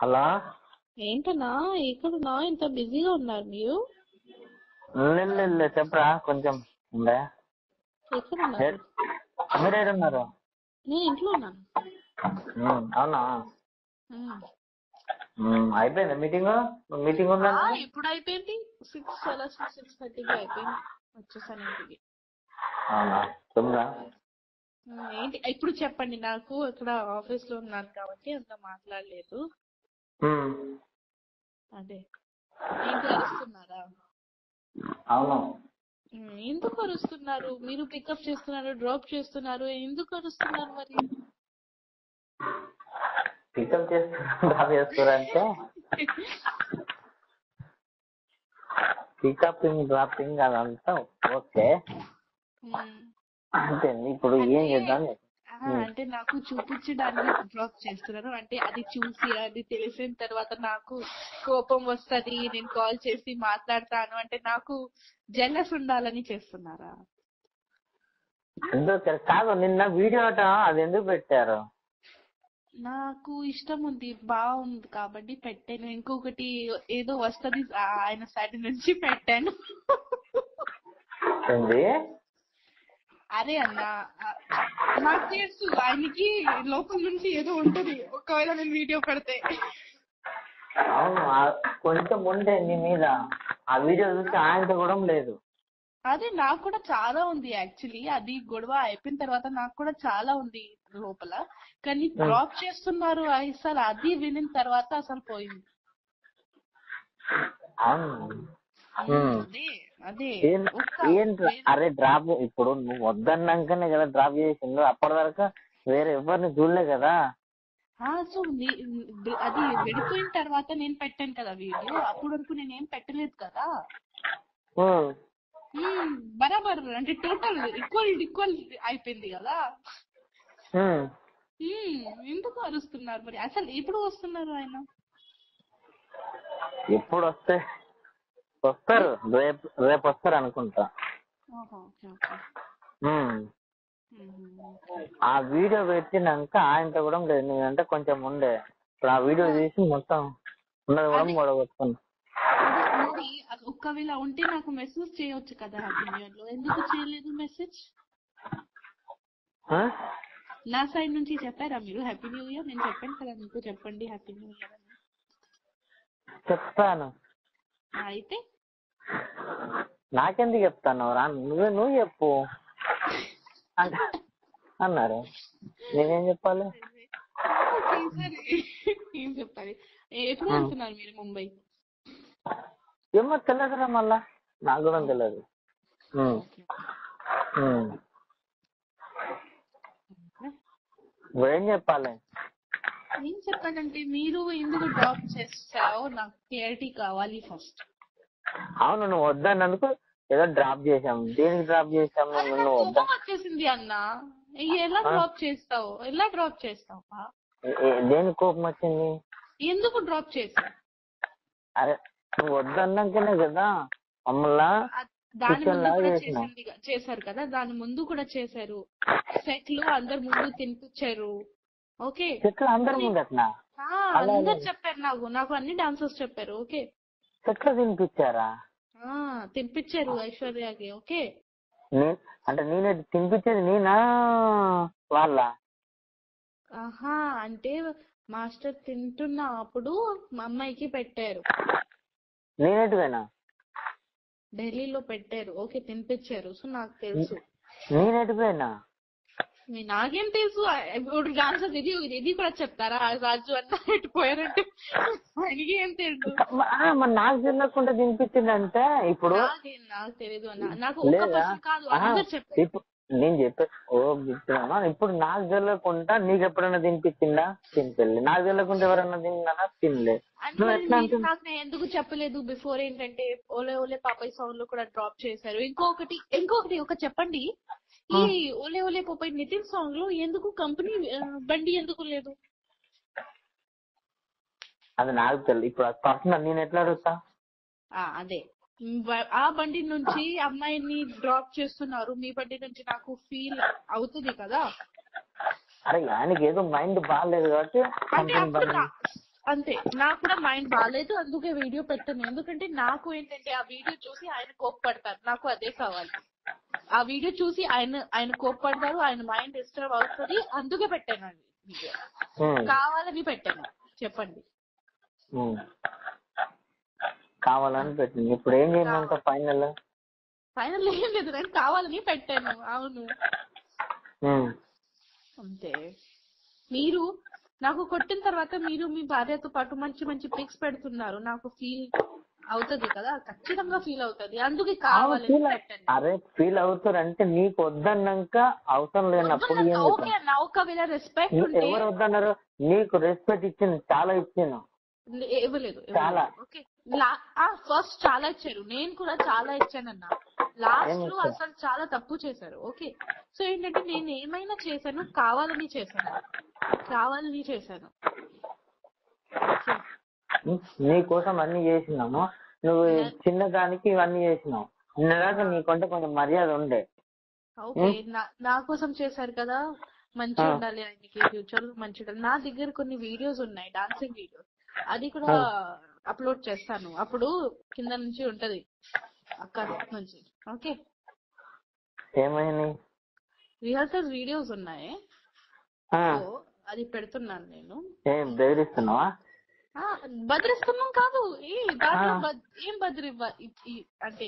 Hello. ఏంటన్నా ఎక్కడున్నా ఇంత బిజీగా ఉన్నారు మీరు? చెప్పరా కొంచెం ఉండే. ఎక్కడున్నారు? మీరు ఏడున్నారు? నేను ఇంట్లో ఉన్నాను. అవునా? అయిపోయిందా మీటింగ్ ఉందా? ఇప్పుడు అయిపోయింది. 6:30కి అయిపోయింది. వచ్చేసాను ఇంటికి. అవునా? తొమ్మిదా? ఏంటి ఇప్పుడు చెప్పండి. నాకు ఇక్కడ ఆఫీస్ లో ఉన్నాను కాబట్టి అంత మాట్లాడలేదు. అదే ఏంటి అరుస్తున్నారా? అవును. ఎందుకు అరుస్తున్నారు? మీరు పికప్ చేస్తున్నారు, డ్రాప్ చేస్తున్నారు, ఎందుకు అరుస్తున్నారు మరి? పికప్ చేస్తారంటే పికపింగ్ డ్రాపింగ్ అదంతా ఓకే. అంతే. ఇప్పుడు ఏం చేద్దాం? అంటే నాకు చూపించడానికి డ్రాప్ చేస్తున్నారు. అంటే అది చూసి అది తెలిసిన తర్వాత నాకు కోపం వస్తది, నేను కాల్ చేసి మాట్లాడతాను అంటే నాకు జెలస్ ఉండాలని చేస్తున్నారా? ఎందుకు కాదు, నిన్న వీడియో అది ఎందుకు పెట్టారు? నాకు ఇష్టం ఉంది, బాగుంది కాబట్టి పెట్టాను. ఇంకొకటి ఏదో వస్తది ఆయన సైడ్ నుంచి పెట్టాను. అరే అన్న, నాకు తెలుసు ఆయనకి లోపల నుంచి ఏదో ఉంటది ఒకవేళ నేను వీడియో పెడితే. అవును, కొంచెం ఉండే నీ మీద. ఆ వీడియో చూసి ఆయనతో కూడా లేదు. అదే నాకు కూడా చాలా ఉంది యాక్చువల్లీ. అది గొడవ అయిపోయిన తర్వాత నాకు కూడా చాలా ఉంది లోపల. కానీ డ్రాప్ చేస్తున్నారు అసలు అది వినిన తర్వాత అసలు పోయింది. అరే డ్రాప్ ఇప్పుడు నువ్వు వద్దన్నాకనే కదా డ్రాప్ చేసిండు. అప్పటి వరకు వేరే ఎవరిని చూడలే కదా. సో అది విడిపోయిన తర్వాత నేను పెట్టాను కదా వీడియో. అప్పటి వరకు నేనేం పెట్టలేదు కదా. బరాబర్ అంటే టోటల్ ఈక్వల్ అయిపోయింది కదా. ఎందుకు అరుస్తున్నారు మరి? అసలు ఎప్పుడు వస్తున్నారు ఆయన? ఎప్పుడు వస్తారు? రేపు వస్తారు అనుకుంటా. ఆ వీడియో పెట్టినాక ఆయనతో కూడా లేదు. నేనంటే కొంచెం ఉండే. ఇప్పుడు ఆ వీడియో తీసి మొత్తం ఉన్నది కూడా మొడగొట్టుకున్నా. మరి ఒక్కవేళ ఉంటే నాకు మెసేజ్ చేయొచ్చు కదా హ్యాపీ న్యూ ఇయర్ లో. ఎందుకు చేయలేదు మెసేజ్? నా సైడ్ నుంచి చెప్పారా మీరు హ్యాపీ న్యూ ఇయర్? నేను చెప్పాను కదా మీకు, చెప్పండి హ్యాపీ న్యూ ఇయర్ అని. చెప్తాను. అయితే నాకెందుకు చెప్తాను రా? నువ్వు చెప్పు అన్నారు. నేనేం చెప్పాలి? ఏం చెప్పాలి? ఎప్పుడు వెళ్తున్నారు మీరు ముంబై? ఏమో తెలియదురా, మళ్ళా నాకు కూడా తెలియదు. ఏం చెప్పాలి? ఏం చెప్పాలంటే మీరు ఎందుకు డ్రాప్ చేస్తావో నాకు క్లారిటీ కావాలి ఫస్ట్. అవును, నువ్వు వద్దన్నందుకు ఏదో డ్రాప్ చేసాం. దేనికి డ్రాప్ చేసాము? కోపం వచ్చేసింది అన్న. ఎలా డ్రాప్ చేస్తావు? దేనికి కోపం వచ్చింది? ఎందుకు డ్రాప్ చేసావు? అరే నువ్వు వద్దన్నాకనే కదా మమ్మల్ని. దాని ముందు కూడా చేశారు కదా, దాని ముందు కూడా చేశారు. సెట్లు అందరు ముందు తినిపించారు. ఓకే, సెట్లు అందరు ముందు అట్లా అందరు చెప్పారు. నాకు అన్ని డాన్సర్స్ చెప్పారు. ఓకే, సెట్లు తినిపించారు ఐశ్వర్యకి. ఓకే, అంటే నేనే తినిపించేది? నేనా వాళ్ళ? అంటే మాస్టర్ తింటున్నప్పుడు మా అమ్మాయికి పెట్టారు. నేనేటివేనా? ఢిల్లీలో పెట్టారు. ఓకే, తినిపించారు. సో నాకు తెలుసు. నేనేటిపోయినా? నాకేం తెలుసు? ఇప్పుడు డాన్సర్ ఇది కూడా చెప్తారా? రాజు అన్న ఎట్టిపోయారంటే ఆయనకి ఏం తెలుసు? నాకు తెలియకుండా తినిపించిందంటే ఇప్పుడు నాకు తెలియదు అన్న. నాకు ఒక్క పర్సన్ కాదు, అందరు చెప్పారు. నేను చెప్పే చెప్తున్నా. ఇప్పుడు నాకు తెలియకుండా నీకు ఎప్పుడైనా తినిపించిందా? తినిపెళ్ళి. నాకు తెలియకుండా ఎవరన్నా తిన్నానా? తినలే. నాకు ఎందుకు చెప్పలేదు బిఫోర్? ఏంటంటే ఓలే ఓలే పాపాయ్ సాంగ్ లో కూడా డ్రాప్ చేశారు. ఇంకొకటి ఒక చెప్పండి. ఈ ఓలే ఓలే పాపాయ్ నితిన్ సాంగ్ లో ఎందుకు కంపెనీ బండి ఎందుకు లేదు? అది నాకు తెలియదు. ఇప్పుడు పర్సనల్ నేను ఎట్లా అడుగుతా? అదే ఆ బండి నుంచి అమ్మాయిని డ్రాప్ చేస్తున్నారు, మీ బండి నుంచి నాకు ఫీల్ అవుతుంది కదా. అరే ఆయనకి ఏదో మైండ్ బాగాలేదు కాబట్టి అంతే, నాకు కూడా మైండ్ బాగాలేదు, అందుకే వీడియో పెట్టాను. ఎందుకంటే నాకు ఏంటంటే ఆ వీడియో చూసి ఆయన కోప్పడతారు, నాకు అదే కావాలి. ఆ వీడియో చూసి ఆయన కోప్పడతారు, ఆయన మైండ్ డిస్టర్బ్ అవుతుంది, అందుకే పెట్టాను అది వీడియో. కావాలని పెట్టాను, చెప్పండి. కావాలని పెట్టింది. ఇప్పుడు ఏం చేయమంట ఫైనల్? ఫైనల్ ఏం లేదు, నేను కావాలని పెట్టాను. అవును అంతే. మీరు నాకు కొట్టిన తర్వాత మీరు మీ భార్యతో పాటు మంచి మంచి పిక్స్ పెడుతున్నారు, నాకు ఫీల్ అవుతుంది కదా, ఖచ్చితంగా ఫీల్ అవుతుంది, అందుకే కావాలని పెట్టండి. అరే ఫీల్ అవుతారు అంటే నీకు వద్దన్నాక అవసరం లేనప్పుడు ఓకే అన్న, ఒకవేళ రెస్పెక్ట్ ఉంటే. ఎవరు వద్దన్నారు? నీకు రెస్పెక్ట్ ఇచ్చింది, చాలా ఇచ్చాను. ఇవ్వలేదు ఓకే, ఫస్ట్ చాలా ఇచ్చారు, నేను కూడా చాలా ఇచ్చానన్నా. లాస్ట్ లో అసలు చాలా తప్పు చేశారు. ఓకే, సో ఏంటంటే నేను ఏమైనా చేశాను, కావాలని చేశాను. నీ కోసం అన్ని చేసినాము, నువ్వు చిన్నదానికి ఇవన్నీ చేసినావు. నిన్నదాకా నీకంటే కొంచెం మర్యాద ఉండే. ఓకే, నా కోసం చేశారు కదా, మంచిగా ఉండాలి ఆయనకి, ఫ్యూచర్ లో మంచిగా ఉండాలి. నా దగ్గర కొన్ని వీడియోస్ ఉన్నాయి, డాన్సింగ్ వీడియోస్, అది కూడా అప్లోడ్ చేస్తాను. అప్పుడు కింద నుంచి ఉంటది అక్కడ నుంచి. ఓకే, ఏమైంది? రిహర్సల్ వీడియోస్ ఉన్నాయి, అది పెడుతున్నాను నేను. ఏం బెదిరిస్తున్నావా? బదిరిస్తున్నాం కాదు, దాంట్లో ఏం అంటే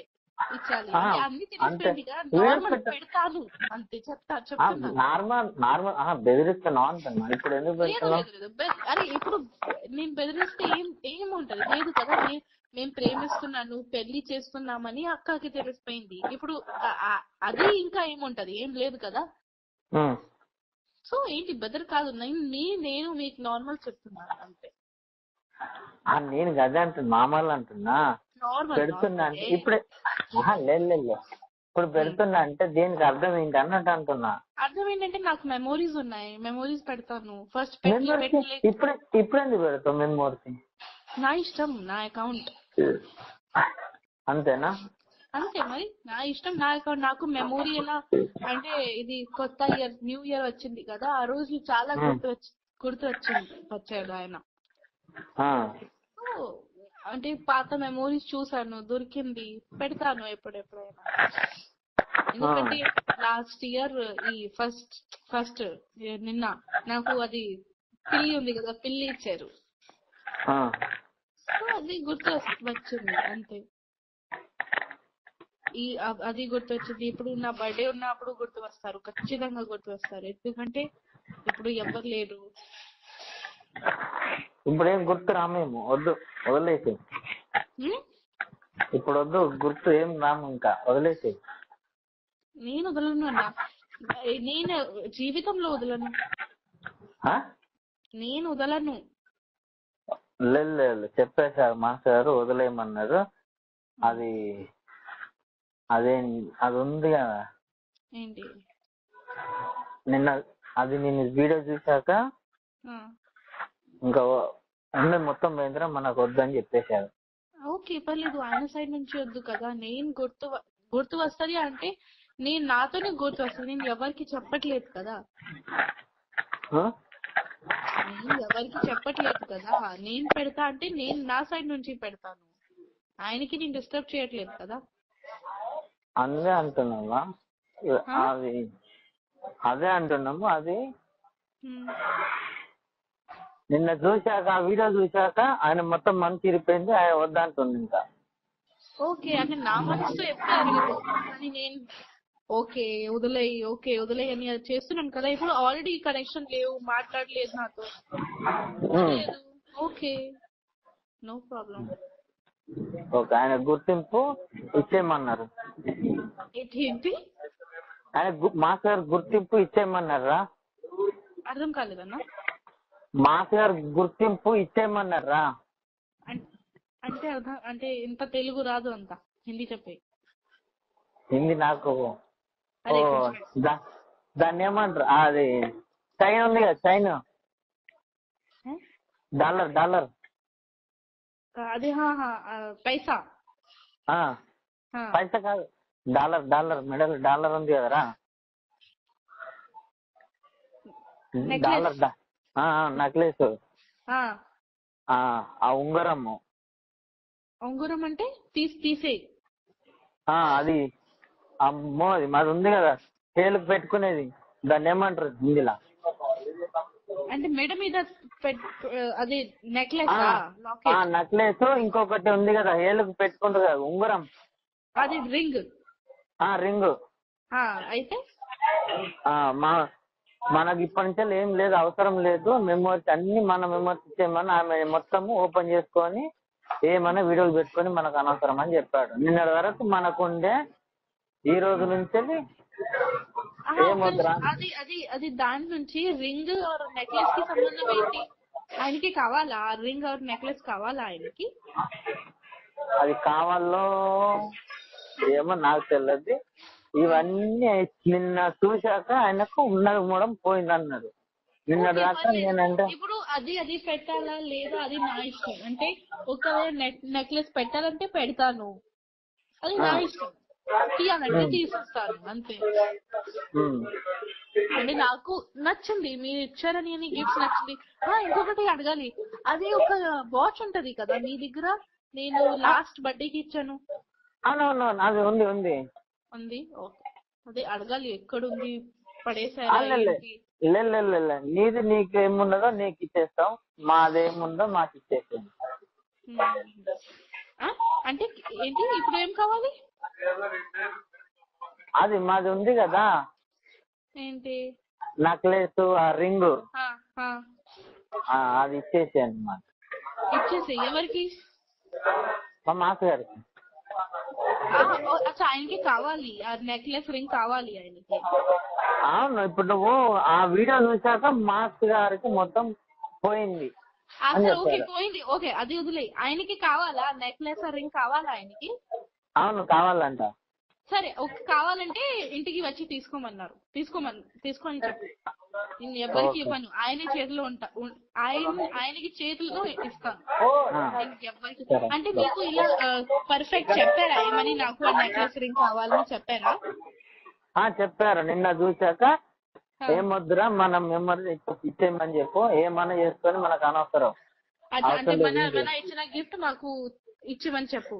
ఇచ్చాలి అన్ని తెలిసిపోయింది కదా, నార్మల్ పెడతాను అంతే, చెప్తున్నా. నార్మల్ బెదిరిస్తున్నావు అంటున్నా. ఇప్పుడు ఎందుకు లేదు, అరే ఇప్పుడు నేను బెదిరిస్తే ఏముంటది? లేదు కదా, మేము ప్రేమిస్తున్నాను, పెళ్లి చేస్తున్నామని అక్కకి తెలిసిపోయింది. ఇప్పుడు అది ఇంకా ఏముంటది? ఏం లేదు కదా. సో ఏంటి బెదర్ కాదు, నేను మీకు నార్మల్ చెప్తున్నాను అంతే. నేను గదే అంటున్నా, మామూలు అంటున్నా. పెడుతున్నా అంటే ఇప్పుడే లేదు, ఇప్పుడు పెడుతున్నా అంటే దీనికి అర్థం ఏంటి అన్నట్టు అంటున్నా. అర్థం ఏంటంటే నాకు మెమోరీస్ ఉన్నాయి, మెమోరీస్ పెడతాను. ఫస్ట్ ఇప్పుడు ఎందుకు పెడతావు మెమోరీస్? నా ఇష్టం, నా అకౌంట్ అంతేనా? అంతే మరి, నా ఇష్టం, నా అకౌంట్. నాకు మెమోరీ ఎలా అంటే, ఇది కొత్త ఇయర్, న్యూ ఇయర్ వచ్చింది కదా, ఆ రోజు చాలా గుర్తు వచ్చాడు ఆయన. అంటే పాత మెమోరీస్ చూసాను, దొరికింది, పెడతాను ఎప్పుడెప్పుడైనా. ఎందుకంటే లాస్ట్ ఇయర్ ఈ ఫస్ట్ నిన్న నాకు అది పిల్లి ఉంది కదా, పిల్లి ఇచ్చారు, సో అది గుర్తు వచ్చింది అంతే. అది గుర్తొచ్చింది. ఇప్పుడు నా బర్త్డే ఉన్నప్పుడు గుర్తు వస్తారు, ఖచ్చితంగా గుర్తు వస్తారు. ఎందుకంటే ఇప్పుడు ఎవరు లేరు. ఇప్పుడు ఏం గుర్తు రామేమో, వద్దు, వదిలేసి. ఇప్పుడు వద్దు, గుర్తు ఏం రాము, ఇంకా వదిలేసి. నేను వదలను అన్న, నేను జీవితంలో వదలను, నేను వదలను. లేదు, చెప్పేశారు మాస్టర్ గారు, వదిలేయమన్నారు. అది ఉంది కదా, ఏంటి నేను వీడియో చూసాక ఇంకా మొత్తం పోయిందిరా, మనకు వద్దని చెప్పేశారు. ఓకే, పర్లేదు, ఆయన సైడ్ నుంచి వద్దు కదా. నేను గుర్తు వస్తుంది అంటే నేను నాతోనే గుర్తు వస్తుంది, నేను ఎవరికి చెప్పట్లేదు కదా. నేను పెడతా అంటే నేను నా సైడ్ నుంచి పెడతాను, ఆయనకి నేను డిస్టర్బ్ చేయట్లేదు కదా. అదే అంటున్నావా? అదే అంటున్నాము. అది నిన్న చూశాక, ఆ వీడియో చూశాక ఆయన మొత్తం మనసు ఇరిపోయింది, ఆయన వద్దంటుంది ఇంకా. ఓకే, అంటే నా మనసుతో ఎప్పుడు ఎరగదు, కానీ నేను ఓకే వదిలేయి అని చేస్తున్నాను కదా. ఇప్పుడు ఆల్రెడీ కనెక్షన్ లేవు, మాట్లాడలేదు నాతో, ఓకే, నో ప్రాబ్లం. ఓకే, ఆయన గుర్తింపు ఇచ్చేయమన్నారు. ఏంటి? ఆయన మాస్టర్ గారు గుర్తింపు ఇచ్చేయమన్నారా? అర్థం కాలేదన్నా. మాస్టర్ గారు గుర్తింపు ఇచ్చేయమన్నారా అంటే అర్థం అంటే ఇంత తెలుగు రాదు, అంత హిందీ చెప్పే. హిందీ నాకు దాన్ని ఏమంటారు? అది చైన్ ఉంది కదా, చైన్, డాలర్ అది పైసా పైసా కాదు, డాలర్ మెడల్ డాలర్ ఉంది కదరా, డాలర్ నెక్లెస్ ఆ ఉంగరము. ఉంగరం అంటే తీసేయి. అది అమ్మో, అది మాది ఉంది కదా చేలుకు పెట్టుకునేది, దాన్ని ఏమంటారు హిందీలా? అంటే మెడ మీద అది నెక్లెస్ లాకెట్. నెక్లెస్. ఇంకొకటి ఉంది కదా ఏలుకు పెట్టుకుంటారు కదా ఉంగరం, అది రింగ్. రింగ్. అయితే మనకి ఇప్పటి నుంచి ఏం లేదు, అవసరం లేదు. మెమోరీస్ అన్ని మన మెమోరీస్ ఇచ్చేయమని ఆమె మొత్తం ఓపెన్ చేసుకొని ఏమైనా వీడియోలు పెట్టుకొని మనకు అనవసరం అని చెప్పాడు. నిన్నటి వరకు మనకుండే, ఈ రోజు నుంచి ఏమొద్దురా. అది దాని నుంచి రింగ్ నెక్లెస్ కి సంబంధం ఏంటి? ఆయనకి కావాలా రింగ్ ఆర్ నెక్లెస్? కావాలా ఆయనకి? అది కావాలో ఏమో నాకు తెలియదు. ఇవన్నీ నిన్న చూశాక ఆయనకు ఉన్నది మూడం పోయింది అన్నాడు. నిన్న దాకా నేనంటే ఇప్పుడు అది పెట్టాలా లేదా అది నా ఇష్టం. అంటే ఒకవేళ నెక్లెస్ పెట్టాలంటే పెడతాను, అది నా ఇష్టం. తీయాలంటే తీసేస్తాను అంతే. అంటే నాకు నచ్చింది, మీరు ఇచ్చారని అని గిఫ్ట్స్ నచ్చింది. ఇంకొకటి అడగాలి, అది ఒక వాచ్ ఉంటది కదా మీ దగ్గర, నేను లాస్ట్ బర్త్డేకి ఇచ్చాను. అది ఉంది ఉంది ఉంది. అదే అడగాలి, ఎక్కడుంది, పడేసారా? నీది నీకేమున్నదో నీకు ఇచ్చేస్తాం, మాదేముందో మాకు ఇచ్చేస్తాం. అంటే ఏంటి ఇప్పుడు ఏం కావాలి? అది మాది ఉంది కదా ఏంటి? నెక్లెస్, ఆ రింగ్, అది ఇచ్చేసి అన్నమాట. ఇచ్చేసి ఎవరికి? మా మాస్గారికి. ఆయనకి కావాలి, ఆ నెక్లెస్ రింగ్ కావాలి ఆయనకి. అవును. ఇప్పుడు నువ్వు ఆ వీడియో చూసాక మాస్ గారికి మొత్తం పోయింది. ఓకే పోయింది. ఓకే అది వదిలే, ఆయనకి కావాలా నెక్లెస్ రింగ్? కావాలా ఆయనకి? అవును కావాలంట. సరే కావాలంటే ఇంటికి వచ్చి తీసుకోమన్నారు. తీసుకోని చెప్పు, నేను ఎవరికి ఇవ్వను. ఆయన చేతిలో ఆయనకి చేతిలో ఇస్తాను. ఎవరికి అంటే మీకు ఇలా పర్ఫెక్ట్ చెప్పారా ఏమని? నాకు ఆ నెక్లెస్ రింగ్ కావాలని చెప్పారా? చెప్పారు. నిన్న చూసాక ఏమొద్దురా, మనం మెమరీ ఇచ్చేయమని చెప్పు, ఏమన్నా చేసుకొని మనకు అనవసరం. అంటే మన ఇచ్చిన గిఫ్ట్ మాకు ఇచ్చిమని చెప్పు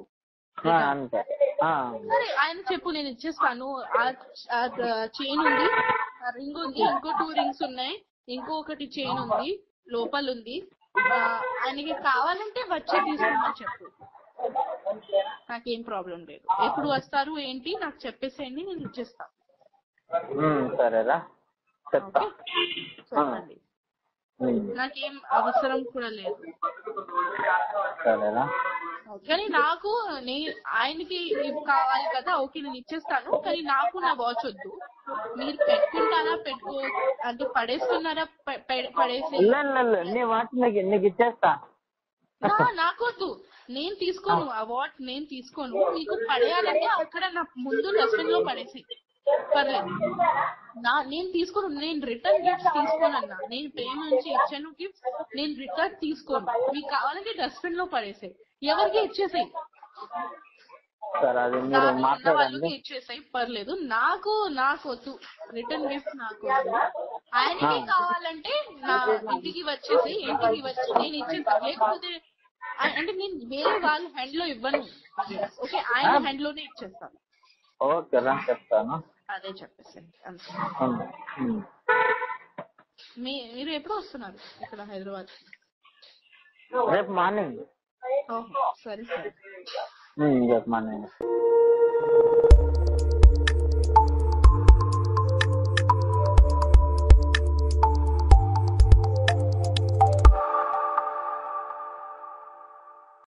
అంతే. సరే ఆయన చెప్పు, నేను ఇచ్చేస్తాను. చైన్ ఉంది, రింగ్ ఉంది, ఇంకో 2 రింగ్స్ ఉన్నాయి, ఇంకొకటి చైన్ ఉంది, లోపల ఉంది. ఆయనకి కావాలంటే వచ్చి తీసుకోమని చెప్పు, నాకేం ప్రాబ్లం లేదు. ఎప్పుడు వస్తారు ఏంటి నాకు చెప్పేసేయండి, నేను ఇచ్చేస్తాను. సరేరా, చెప్పండి. నాకేం అవసరం కూడా లేదు. కానీ నాకు ఆయనకి కావాలి కదా, ఓకే నేను ఇచ్చేస్తాను. కానీ నాకు నా వాచ్ వద్దు. మీరు పెట్టుకుంటారా అంటే పడేస్తున్నారా? పడేసి నాకు వద్దు, నేను తీసుకోను. ఆ వాచ్ నేను తీసుకోను. మీకు పడేయాలంటే అక్కడ నా ముందు డస్ట్బిన్ లో పడేసి పర్లేదు. నేను తీసుకోను. నేను రిటర్న్ గిఫ్ట్స్ తీసుకోనన్నా. నేను ప్రేమ నుంచి ఇచ్చాను గిఫ్ట్స్, నేను రిటర్న్ తీసుకోను. మీకు కావాలంటే డస్ట్బిన్ లో పడేసాయి, ఎవరికి ఇచ్చేసాయి, వాళ్ళకి ఇచ్చేసాయి, పర్లేదు. నాకు వద్దు రిటర్న్ గిఫ్ట్, నాకు వద్దు. ఆయనకి కావాలంటే నా ఇంటికి వచ్చేసి నేను ఇచ్చేస్తాను. లేకపోతే అంటే నేను వేరే వాళ్ళ హ్యాండ్ లో ఇవ్వను. ఓకే, ఆయన హ్యాండ్ లోనే ఇచ్చేస్తాను. ఓకే రా, చెప్తాను. అదే చెప్పేసండి అంతే. మీరు ఎప్పుడు వస్తున్నారు ఇక్కడ హైదరాబాద్? రేపు మార్నింగ్. సరే రేపు మార్నింగ్.